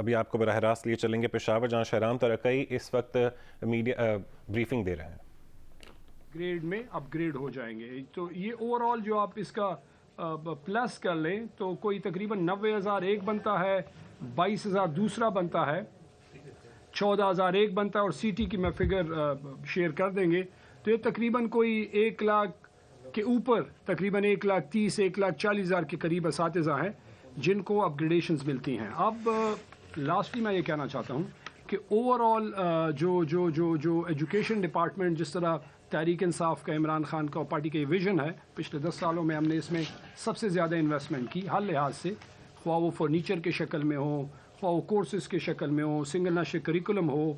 ابھی آپ کو براہ راست لیے چلیں گے پشاور، جہاں شہرام ترقی اس وقت میڈیا بریفنگ دے رہے ہیں. گریڈ میں اپ گریڈ ہو جائیں گے. تو یہ اوور آل جو آپ اس کا پلس کر لیں تو کوئی تقریباً 90,000 ایک بنتا ہے، 22,000 دوسرا بنتا ہے، 14,000 ایک بنتا ہے، اور سی ٹی کی میں فگر شیئر کر دیں گے. تو یہ تقریباً کوئی 1 لاکھ کے اوپر، تقریباً 1,30,000 1,40,000 کے قریب اساتذہ ہیں جن کو اپ گریڈیشنز ملتی ہیں. اب لاسٹلی میں یہ کہنا چاہتا ہوں کہ اوور آل جو ایجوکیشن ڈپارٹمنٹ، جس طرح تحریک انصاف کا، عمران خان کا اور پارٹی کا یہ ویژن ہے، پچھلے 10 سالوں میں ہم نے اس میں سب سے زیادہ انویسٹمنٹ کی ہر لحاظ سے، خواہ وہ فرنیچر کے شکل میں ہو، خواہ وہ کورسز کے شکل میں ہو، سنگل نشر کریکولم ہو،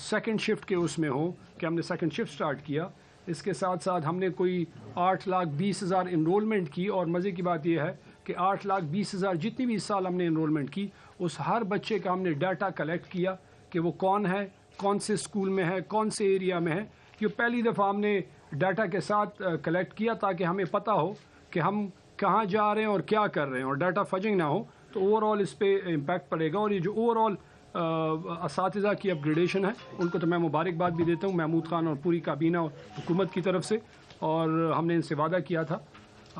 سیکنڈ شفٹ کے اس میں ہو کہ ہم نے سیکنڈ شفٹ سٹارٹ کیا. اس کے ساتھ ساتھ ہم نے کوئی 8,20,000 انرولمنٹ کی، اور مزے کی بات یہ ہے کہ 8,20,000 جتنی بھی اس سال ہم نے انرولمنٹ کی، اس ہر بچے کا ہم نے ڈیٹا کلیکٹ کیا کہ وہ کون ہے، کون سے اسکول میں ہے، کون سے ایریا میں ہے. یہ پہلی دفعہ ہم نے ڈیٹا کے ساتھ کلیکٹ کیا تاکہ ہمیں پتہ ہو کہ ہم کہاں جا رہے ہیں اور کیا کر رہے ہیں، اور ڈیٹا فجنگ نہ ہو. تو اوور آل اس پہ امپیکٹ پڑے گا. اور یہ جو اوور آل اساتذہ کی اپ گریڈیشن ہے، ان کو تو میں مبارکباد بھی دیتا ہوں، محمود خان اور پوری کابینہ اور حکومت کی طرف سے. اور ہم نے ان سے وعدہ کیا تھا،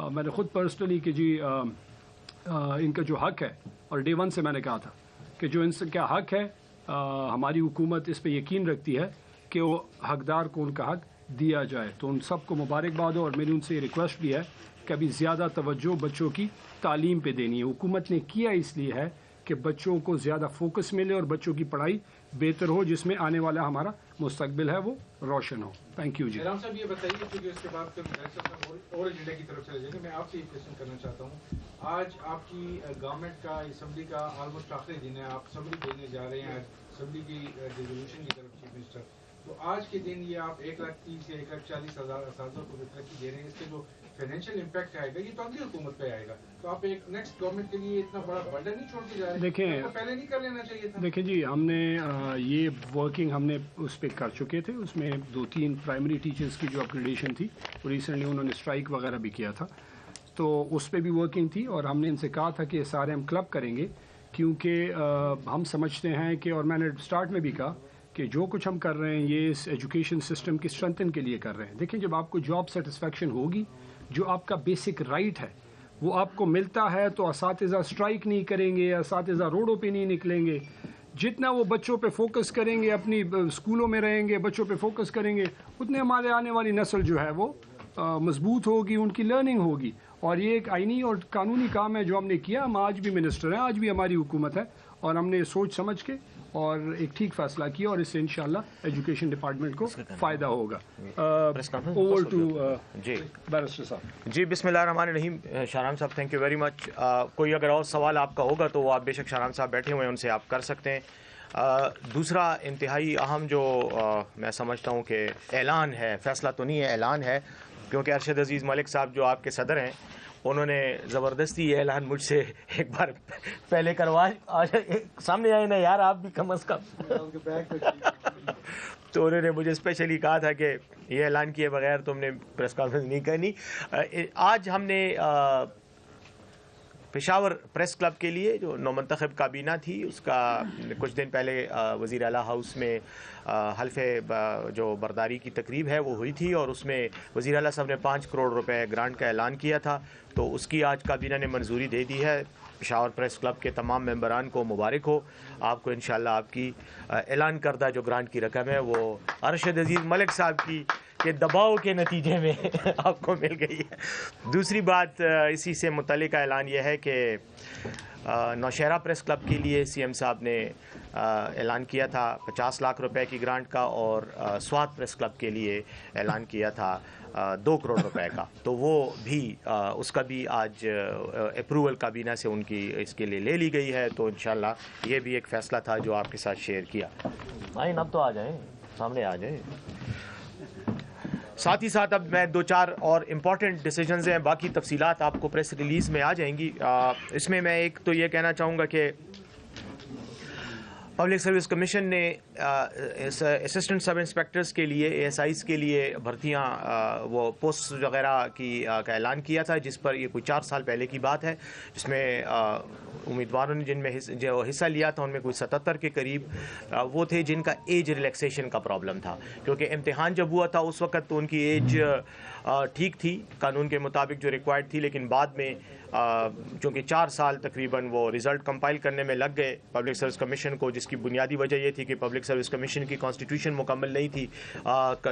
میں نے خود پرسنلی، کہ جی ان کا جو حق ہے، اور ڈے ون سے میں نے کہا تھا کہ جو ان سے کیا حق ہے، ہماری حکومت اس پہ یقین رکھتی ہے کہ وہ حقدار کو ان کا حق دیا جائے. تو ان سب کو مبارکباد ہو، اور میری ان سے یہ ریکویسٹ بھی ہے کہ ابھی زیادہ توجہ بچوں کی تعلیم پہ دینی ہے. حکومت نے کیا اس لیے ہے کہ بچوں کو زیادہ فوکس ملے اور بچوں کی پڑھائی بہتر ہو، جس میں آنے والا ہمارا مستقبل ہے وہ روشن ہو. تھینک یو جی. شہرام صاحب یہ بتائیے کہ اس کے بعد اور ایجنڈا کی طرف چلے جائیں گے، میں آپ سے یہ کوشچن کرنا چاہتا ہوں. آج آپ کی گورنمنٹ کا اسمبلی کا آلموسٹ آخری دن ہے، آپ اسمبلی دینے جا رہے ہیں اسمبلی کی ریزولوشن کی طرف چیف منسٹر. تو آج کے دن یہ آپ 1,30,000 سے 1,40,000 اساتذہ کو ترقی دے رہے ہیں. اس کے جو فائنینشیل امپیکٹ آئے گا یہ تو اگلی حکومت پہ آئے گا. تو آپ ایک نیکسٹ گورنمنٹ کے لیے اتنا بڑا برڈن نہیں چھوڑ کے جا رہے ہیں؟ دیکھیں پہلے نہیں کر لینا چاہیے تھا. دیکھیں جی، ہم نے یہ ورکنگ ہم نے اس پہ کر چکے تھے. اس میں 2-3 پرائمری ٹیچرز کی جو اپگریڈیشن تھی، ریسنٹلی انہوں نے اسٹرائک وغیرہ بھی کیا تھا، تو اس پہ بھی ورکنگ تھی. اور ہم نے ان سے کہا تھا کہ یہ سارے ہم کلب کریں گے، کیونکہ ہم سمجھتے ہیں کہ، اور میں نے اسٹارٹ میں بھی کہا کہ جو کچھ ہم کر رہے ہیں یہ اس ایجوکیشن سسٹم کی اسٹرنتھن کے لیے کر رہے ہیں. دیکھیں، جب آپ کو جاب سیٹسفیکشن ہوگی، جو آپ کا بیسک رائٹ ہے وہ آپ کو ملتا ہے، تو اساتذہ اسٹرائک نہیں کریں گے، اساتذہ روڈوں پہ نہیں نکلیں گے. جتنا وہ بچوں پہ فوکس کریں گے، اپنی اسکولوں میں رہیں گے، بچوں پہ فوکس کریں گے، اتنے ہمارے آنے والی نسل جو ہے وہ مضبوط ہوگی، ان کی لرننگ ہوگی. اور یہ ایک آئینی اور قانونی کام ہے جو ہم نے کیا. ہم آج بھی منسٹر ہیں، آج بھی ہماری حکومت ہے، اور ہم نے سوچ سمجھ کے اور ایک ٹھیک فیصلہ کیا، اور اس سے انشاءاللہ ایجوکیشن ڈپارٹمنٹ کو فائدہ ہوگا. اوور ٹو بیرسٹر صاحب. جی، بسم اللہ الرحمن الرحیم. شہرام صاحب تھینک یو ویری مچ. کوئی اگر اور سوال آپ کا ہوگا تو وہ آپ بے شک شہرام صاحب بیٹھے ہوئے ہیں، ان سے آپ کر سکتے ہیں. دوسرا انتہائی اہم جو میں سمجھتا ہوں کہ اعلان ہے، فیصلہ تو نہیں ہے، اعلان ہے، کیونکہ ارشد عزیز ملک صاحب جو آپ کے صدر ہیں، انہوں نے زبردستی یہ اعلان مجھ سے ایک بار پہلے کروا، سامنے آئے نا یار آپ بھی کم از کم. تو انہوں نے مجھے اسپیشلی کہا تھا کہ یہ اعلان کیے بغیر تم نے پریس کانفرنس نہیں کرنی. آج ہم نے پشاور پریس کلب کے لیے جو نومنتخب کابینہ تھی، اس کا کچھ دن پہلے وزیر اعلیٰ ہاؤس میں حلف جو برداری کی تقریب ہے وہ ہوئی تھی، اور اس میں وزیر اعلیٰ صاحب نے 5 کروڑ روپے گرانٹ کا اعلان کیا تھا. تو اس کی آج کابینہ نے منظوری دے دی ہے. پشاور پریس کلب کے تمام ممبران کو مبارک ہو. آپ کو انشاءاللہ آپ کی اعلان کردہ جو گرانٹ کی رقم ہے وہ ارشد عزیز ملک صاحب کی کے دباؤ کے نتیجے میں آپ کو مل گئی ہے. دوسری بات اسی سے متعلق اعلان یہ ہے کہ نوشہرہ پریس کلب کے لیے سی ایم صاحب نے اعلان کیا تھا 50 لاکھ روپے کی گرانٹ کا، اور سوات پریس کلب کے لیے اعلان کیا تھا 2 کروڑ روپے کا. تو وہ بھی اس کا بھی آج اپروول کابینہ سے ان کی اس کے لیے لے لی گئی ہے. تو انشاءاللہ یہ بھی ایک فیصلہ تھا جو آپ کے ساتھ شیئر کیا. آئیں اب تو آ جائیں، سامنے آ جائیں. ساتھ ہی ساتھ اب میں 2-4 اور امپورٹنٹ ڈیسیجنز ہیں، باقی تفصیلات آپ کو پریس ریلیز میں آ جائیں گی. اس میں ایک تو یہ کہنا چاہوں گا کہ پبلک سروس کمیشن نے اسسٹنٹ سب انسپیکٹرز کے لیے ASIs کے لیے بھرتیاں وہ پوسٹ وغیرہ کا اعلان کیا تھا، جس پر یہ کوئی 4 سال پہلے کی بات ہے، جس میں امیدواروں نے جن میں جو حصہ لیا تھا ان میں کوئی 77 کے قریب وہ تھے جن کا ایج ریلیکسیشن کا پرابلم تھا، کیونکہ امتحان جب ہوا تھا اس وقت تو ان کی ایج ٹھیک تھی قانون کے مطابق جو ریکوائرڈ تھی، لیکن بعد میں چونکہ 4 سال تقریباً وہ رزلٹ کمپائل کرنے میں لگ گئے پبلک سروس کمیشن کو، جس کی بنیادی وجہ یہ تھی کہ پبلک سروس کمیشن کی کانسٹیٹیوشن مکمل نہیں تھی،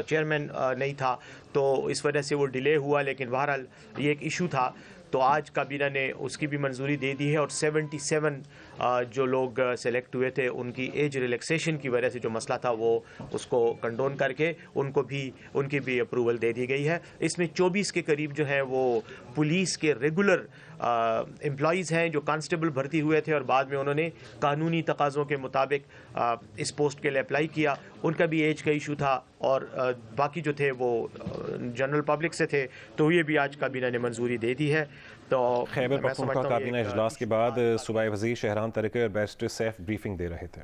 چیئرمین نہیں تھا، تو اس وجہ سے وہ ڈیلے ہوا، لیکن بہرحال یہ ایک ایشو تھا۔ تو آج کابینہ نے اس کی بھی منظوری دے دی ہے، اور 77 جو لوگ سلیکٹ ہوئے تھے ان کی ایج ریلیکسیشن کی وجہ سے جو مسئلہ تھا وہ اس کو کنڈون کر کے ان کی بھی اپروول دے دی گئی ہے۔ اس میں 24 کے قریب جو ہے وہ پولیس کے ریگولر امپلائیز ہیں جو کانسٹیبل بھرتی ہوئے تھے اور بعد میں انہوں نے قانونی تقاضوں کے مطابق اس پوسٹ کے لیے اپلائی کیا، ان کا بھی ایج کا ایشو تھا، اور باقی جو تھے وہ جنرل پبلک سے تھے، تو یہ بھی آج کابینہ نے منظوری دے دی ہے۔ تو خیبر پختونخوا کابینہ اجلاس کے بعد صوبائی وزیر شہرام ترکی اور بیرسٹر سیف بریفنگ دے رہے تھے۔